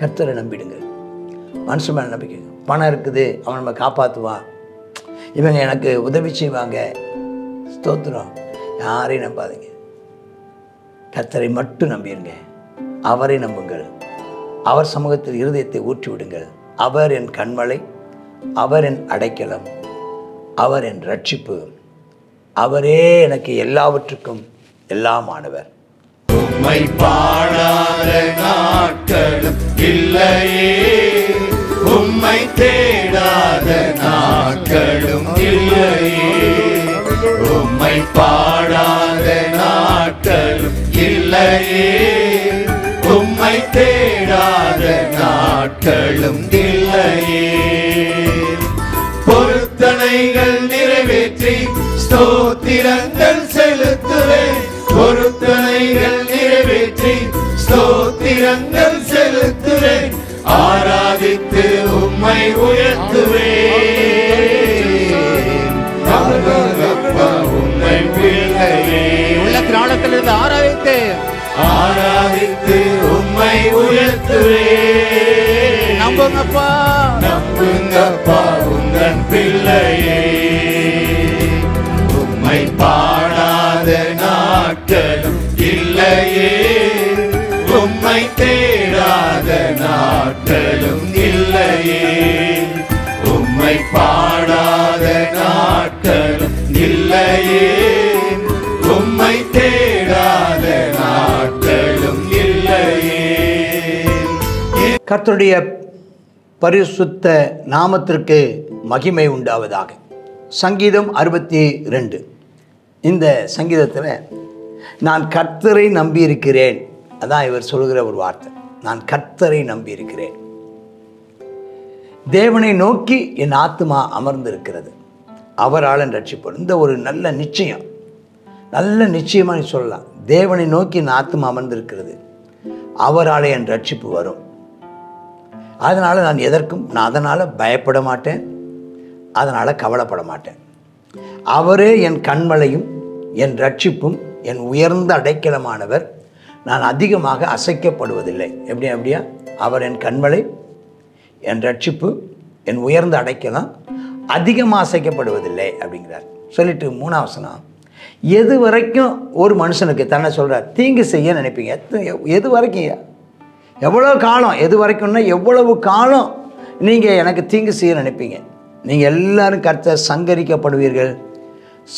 கர்த்தரை நம்பிடுங்க. மனுஷன் மேலே நம்பிக்கை. பணம் இருக்குது, அவன் நம்ம காப்பாற்றுவான், இவங்க எனக்கு உதவி செய்வாங்க, ஸ்தோத்திரம். யாரையும் நம்பாதீங்க. கர்த்தரை மட்டும் நம்பிடுங்க. அவரை நம்புங்கள். அவர் சமூகத்தில் இருதயத்தை ஊற்றி விடுங்கள். அவர் என் கண்மலை, அவர் என் அடைக்கலம், அவர் என் ரட்சிப்பு, அவரே எனக்கு எல்லாவற்றுக்கும் எல்லாமானவர். உம்மை பாடாத நாட்களும் இல்லையே, உம்மை தேடாத நாட்களும் இல்லையே, உம்மை பாடாத நாட்களும் இல்லையே, உம்மை தேடாத நாட்களும் இல்லையே. பொருத்தனைகள் நிறைவேற்றி ஸ்தோத்திரங்கள் செலுத்துவேன், பொருத்தனைகள் நிறைவேற்றி ஸ்தோத்திரங்கள் செலுத்துவேன், ஆராதித்து உம்மை உயர்த்துவேன். அப்பா உம்மை பிள்ளையே, உள்ள கிராணத்திலிருந்து ஆராதித்து உம்மை உயர்த்துவேன். நம்புங்கப்பா, நம்புங்கப்பா உங்கள் பிள்ளையே. உம்மை பாடாத நாட்களும் இல்லையே, உம்மை தேடாத நாட்களும் இல்லையே, உம்மை பாடாத நாட்களும் இல்லையே, உம்மை தேடாத நாட்களும் இல்லையே. கர்த்தருடைய பரிசுத்த நாமத்திற்கு மகிமை உண்டாவதாக. சங்கீதம் 62. இந்த சங்கீதத்தில் நான் கர்த்தரை நம்பியிருக்கிறேன், அதான் இவர் சொல்கிற ஒரு வார்த்தை. நான் கர்த்தரை நம்பியிருக்கிறேன். தேவனை நோக்கி என் ஆத்துமா அமர்ந்திருக்கிறது, அவரால் என் ரட்சிப்போம். இந்த ஒரு நல்ல நிச்சயம், நல்ல நிச்சயமாக நீ சொல்லலாம். தேவனை நோக்கி என் ஆத்துமா அமர்ந்திருக்கிறது, அவரால் என் ரட்சிப்பு வரும். அதனால் நான் அதனால் பயப்பட மாட்டேன், அதனால் கவலைப்பட மாட்டேன். அவரே என் கண்மலையும் என் ரட்சிப்பும் என் உயர்ந்த அடைக்கலமானவர், நான் அதிகமாக அசைக்கப்படுவதில்லை. எப்படியா? அவர் என் கண்மலை, என் ரட்சிப்பு, என் உயர்ந்த அடைக்கலம், அதிகமாக அசைக்கப்படுவதில்லை அப்படிங்கிறார். சொல்லிட்டு 3ஆம் வசனம், எது வரைக்கும் ஒரு மனுஷனுக்கு தன்னை சொல்கிறார் தீங்கு செய்ய நினைப்பீங்க? எது வரைக்கும்? எவ்வளோ காலம்? எது வரைக்கும்னா எவ்வளவு காலம் நீங்கள் எனக்கு தீங்கு செய்ய நினைப்பீங்க? நீங்கள் எல்லாரும் கர்த்தர் சங்கரிக்கப்படுவீர்கள்,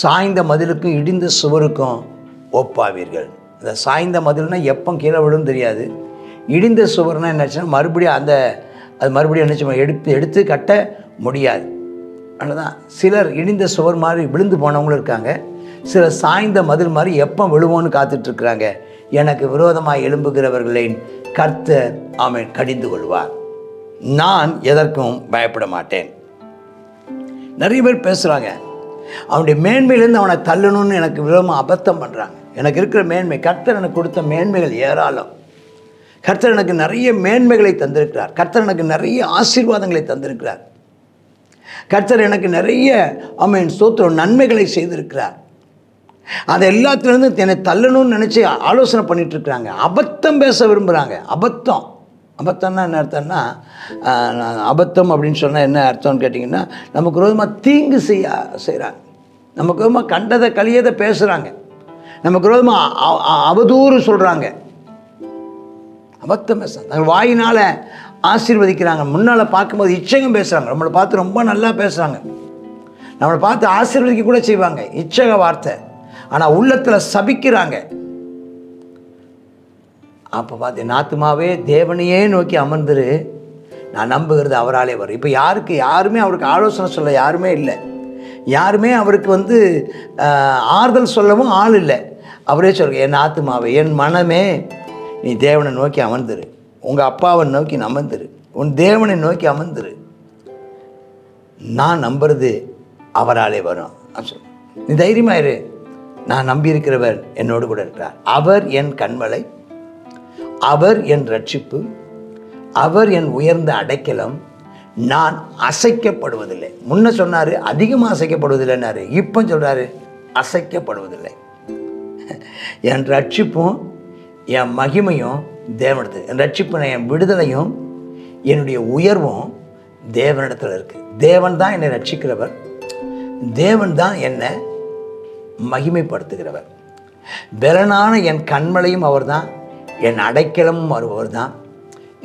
சாய்ந்த மதிலுக்கும் இடிந்த சுவருக்கும் ஒப்பாவீர்கள். அந்த சாய்ந்த மதில்னால் எப்போ கீழே விடும் தெரியாது. இடிந்த சுவர்னால் என்னாச்சுன்னா மறுபடியும் அது மறுபடியும் என்னச்சு எடுத்து கட்ட முடியாது. அதுதான் சிலர் இடிந்த சுவர் மாதிரி விழுந்து போனவங்களும் இருக்காங்க, சிலர் சாய்ந்த மதில் மாதிரி எப்போ விழுவோன்னு காத்துட்ருக்குறாங்க. எனக்கு விரோதமாக எழும்புகிறவர்களை கர்த்தர் ஆமென் கடிந்து கொள்வார். நான் எதற்கும் பயப்பட மாட்டேன். நிறைய பேர் பேசுகிறாங்க, அவனுடைய மேன்மையிலேருந்து அவனை தள்ளணும்னு எனக்கு விரோதமாக அபத்தம் பண்ணுறாங்க. எனக்கு இருக்கிற மேன்மை, கர்த்தர் எனக்கு கொடுத்த மேன்மைகள் ஏராளம். கர்த்தர் எனக்கு நிறைய மேன்மைகளை தந்திருக்கிறார். கர்த்தர் எனக்கு நிறைய ஆசீர்வாதங்களை தந்திருக்கிறார். கர்த்தர் எனக்கு நிறைய ஸ்தோத்திரம் நன்மைகளை செய்திருக்கிறார். அதை எல்லாத்துலேருந்து என்னை தள்ளணும்னு நினச்சி ஆலோசனை பண்ணிகிட்ருக்குறாங்க. அபத்தம் பேச விரும்புகிறாங்க. அபத்தம்னா என்ன அர்த்தம்னா, அபத்தம் அப்படின்னு சொன்னால் என்ன அர்த்தம்னு கேட்டிங்கன்னா, நமக்கு விரோதமாக தீங்கு செய்கிறாங்க, நமக்கு விரோதமாக கண்டதை கழியதை பேசுகிறாங்க, நமக்கு விரோதமாக அவதூறு சொல்கிறாங்க. அபத்தம் பேசுகிறாங்க. வாயினால் ஆசீர்வதிக்கிறாங்க, முன்னால் பார்க்கும்போது இச்சகம் பேசுகிறாங்க, நம்மளை பார்த்து ரொம்ப நல்லா பேசுகிறாங்க, நம்மளை பார்த்து ஆசீர்வதிக்க கூட செய்வாங்க, இச்சக வார்த்தை. ஆனால் உள்ளத்தில் சபிக்கிறாங்க. அப்போ பார்த்து நாத்துமாவே தேவனையே நோக்கி அமர்ந்துரு, நான் நம்புகிறது அவராலே வரும். இப்போ யாருமே அவருக்கு ஆலோசனை சொல்ல யாருமே இல்லை, யாருமே அவருக்கு ஆறுதல் சொல்லவும் ஆள் இல்லை. அவரே சொல்லுங்க, என் ஆத்துமாவே, என் மனமே, நீ தேவனை நோக்கி அமர்ந்துரு, உங்கள் அப்பாவை நோக்கி அமர்ந்துரு, உன் தேவனை நோக்கி அமர்ந்துரு, நான் நம்புறது அவராலே வரும். நீ தைரியமாயிரு, நான் நம்பியிருக்கிறவர் என்னோடு கூட இருக்கிறார். அவர் என் கண்மலை, அவர் என் ரட்சிப்பு, அவர் என் உயர்ந்த அடைக்கலம், நான் அசைக்கப்படுவதில்லை. முன்ன சொன்னார் அதிகமாக அசைக்கப்படுவதில்லைன்னாரு, இப்போ சொல்கிறாரு அசைக்கப்படுவதில்லை. என் ரட்சிப்பும் என் மகிமையும் தேவனது, என் ரட்சிப்பு என் விடுதலையும் என்னுடைய உயர்வும் தேவனிடத்தில் இருக்குது. தேவன் தான் என்னை ரட்சிக்கிறவர், தேவன் தான் என்னை மகிமைப்படுத்துகிறவர். பலனான என் கண்மலையும் அவர் தான், என் அடைக்கலமும் அவர் தான்,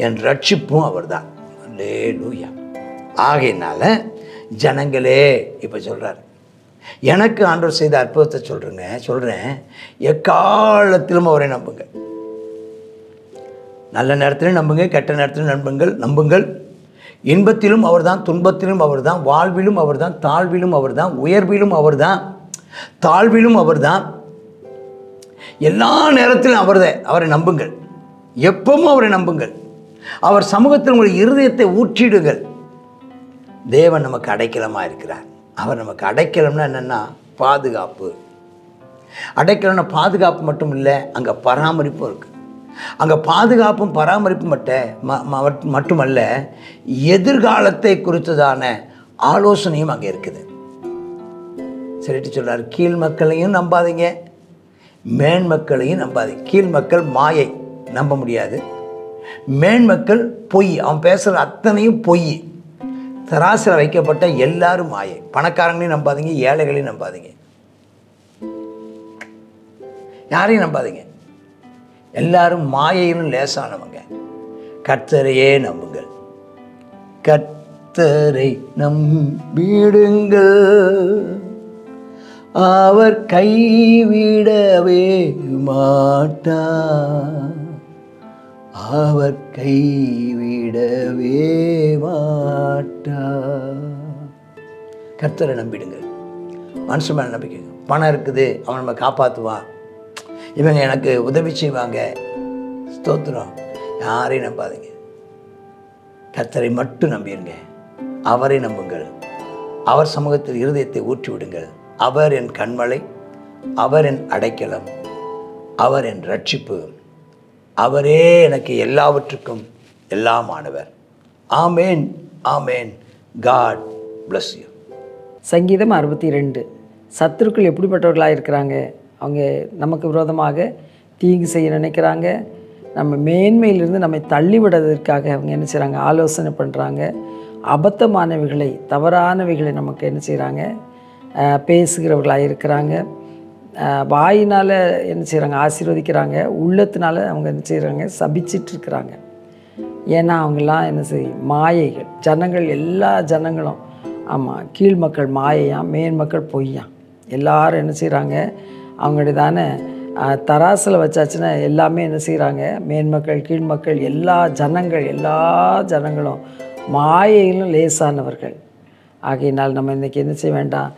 என் ரட்சிப்பும் அவர் தான். அல்லேலூயா. ஆகையினால ஜனங்களே, இப்போ சொல்கிறார், எனக்கு ஆண்டவர் செய்த அற்புதத்தை சொல்கிறேன், எக்காலத்திலும் அவரை நம்புங்க. நல்ல நேரத்திலும் நம்புங்க, கெட்ட நேரத்திலும் நம்புங்கள். இன்பத்திலும் அவர் தான், துன்பத்திலும் அவர் தான், வாழ்விலும் அவர் தான், தாழ்விலும் அவர் தான், உயர்விலும் அவர் தான், தாழ்விலும் அவர் தான், எல்லா நேரத்திலும் அவரை நம்புங்கள். எப்பவும் அவரை நம்புங்கள். அவர் சமூகத்தில் உங்கள் இருதயத்தை ஊற்றிடுங்கள். தேவன் நமக்கு அடைக்கலமாக இருக்கிறார். அவர் நமக்கு அடைக்கலம்னா என்னென்னா பாதுகாப்பு. அடைக்கலம்னா பாதுகாப்பு மட்டும் இல்லை, அங்கே பராமரிப்பும் இருக்குது. அங்கே பாதுகாப்பும் பராமரிப்பும் மட்டுமல்ல, எதிர்காலத்தை குறித்ததான ஆலோசனையும் அங்கே இருக்குது. சரிட்டு சொல்கிறார், கீழ் மக்களையும் நம்பாதீங்க, மேன் மக்களையும் நம்பாதீங்க. கீழ் மக்கள் மாயை, நம்ப முடியாது. மேன் மக்கள் பொய், அவன் பேசுகிற அத்தனையும் பொய். தராசில் வைக்கப்பட்ட எல்லாரும் மாயை. பணக்காரங்களையும் நம்பாதீங்க, ஏழைகளையும் நம்பாதீங்க, யாரையும் நம்பாதீங்க. எல்லாரும் மாயையிலும் லேசானவங்க. கர்த்தரையே நம்புங்கள். கர்த்தரை நம்பிடுங்கள், அவர் கைவிடவே மாட்டார், அவர் கைவிடவே மாட்டார். கர்த்தரை நம்பிடுங்கள். மனுஷன் மேலே நம்பிக்கை. பணம் இருக்குது, அவன் நம்ம காப்பாற்றுவான், இவங்க எனக்கு உதவி செய்வாங்க, ஸ்தோத்திரம். யாரையும் நம்பாதீங்க. கர்த்தரை மட்டும் நம்பிடுங்க. அவரை நம்புங்கள். அவர் சமூகத்தில் இருதயத்தை ஊற்றி விடுங்கள். அவர் என் கண்மலை, அவர் என் அடைக்கலம், அவர் என் ரட்சிப்பு, அவரே எனக்கு எல்லாவற்றுக்கும் எல்லாமானவர். ஆமேன், ஆமேன். God bless you. சங்கீதம் 62. சத்துருக்கள் எப்படிப்பட்டவர்களாக இருக்கிறாங்க? அவங்க நமக்கு விரோதமாக தீங்கு செய்ய நினைக்கிறாங்க. நம்ம மேன்மையிலிருந்து நம்மை தள்ளிவிடுவதற்காக அவங்க என்ன செய்கிறாங்க? ஆலோசனை பண்ணுறாங்க. அபத்தமானவைகளை, தவறானவைகளை நமக்கு என்ன செய்கிறாங்க? பேசுகிறவர்களாக இருக்கிறாங்க. வாயினால் என்ன செய்கிறாங்க? ஆசீர்வதிக்கிறாங்க. உள்ளத்தினால அவங்க என்ன செய்கிறாங்க? சபிச்சிட்ருக்கிறாங்க. ஏன்னா அவங்கெல்லாம் என்ன மாயைகள். ஜனங்கள், எல்லா ஜனங்களும், ஆமாம், கீழ் மக்கள் மாயையாம், மேன் மக்கள் பொய்யாம். எல்லாரும் என்ன செய்கிறாங்க? அவங்களுடையதான தராசில் வச்சாச்சுன்னா எல்லாமே என்ன செய்கிறாங்க? மேன்மக்கள், கீழ்மக்கள், எல்லா ஜனங்களும் மாயையிலும் லேசானவர்கள். ஆகையினால் நம்ம இன்றைக்கி என்ன செய்ய வேண்டாம்?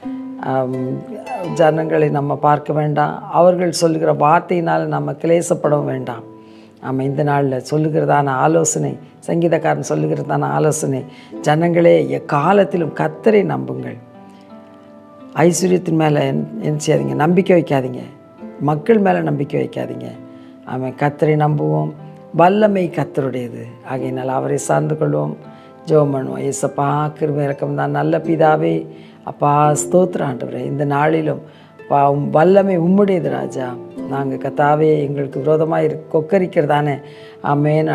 ஜனங்களை நம்ம பார்க்க வேண்டாம். அவர்கள் சொல்லுகிற வார்த்தையினால் நம்ம கிளேசப்படவும் வேண்டாம். நம்ம இந்த நாளில் சொல்லுகிறதான ஆலோசனை, சங்கீதக்காரன் சொல்லுகிறதான ஆலோசனை, ஜனங்களே எக்காலத்திலும் கர்த்தரை நம்புங்கள். ஐஸ்வர்யத்தின் மேலே என்ன செய்யாதீங்க? நம்பிக்கை வைக்காதீங்க. மக்கள் மேலே நம்பிக்கை வைக்காதீங்க. அவன் கர்த்தரை நம்புவோம். வல்லமை கர்த்தருடையது. ஆகையினால் அவரை சார்ந்து கொள்வோம். ஜெபம் பண்ணுவோம். ஏசப்பா, கிருபை இரக்கம் தான் நல்ல பிதாவே. அப்பா, ஸ்தோத்திரம் ஆண்டவரே. இந்த நாளிலும் அப்பா, வல்லமை உம்முடையது ராஜா. நாங்கள் கர்த்தாவே எங்களுக்கு விரோதமாக கொக்கரிக்கிறதானே ஆமேன்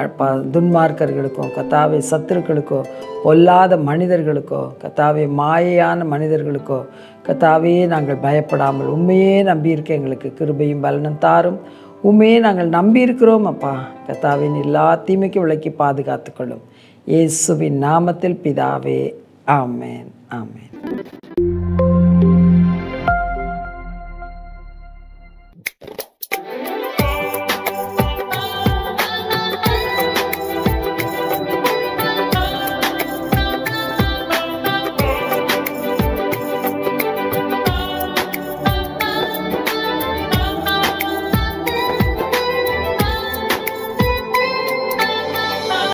துன்மார்க்கர்களுக்கும் கர்த்தாவே சத்துருக்களுக்கோ பொல்லாத மனிதர்களுக்கோ கர்த்தாவே மாயையான மனிதர்களுக்கோ கர்த்தாவே நாங்கள் பயப்படாமல் உண்மையே நம்பியிருக்க எங்களுக்கு கிருபையும் பலனும் தாரும். உண்மையே நாங்கள் நம்பியிருக்கிறோம் அப்பா. கர்த்தாவின் எல்லா தீமைக்கு விலக்கி பாதுகாத்துக்கொள்ளும். இயேசுவின் நாமத்தில் பிதாவே, ஆமேன், ஆமேன்.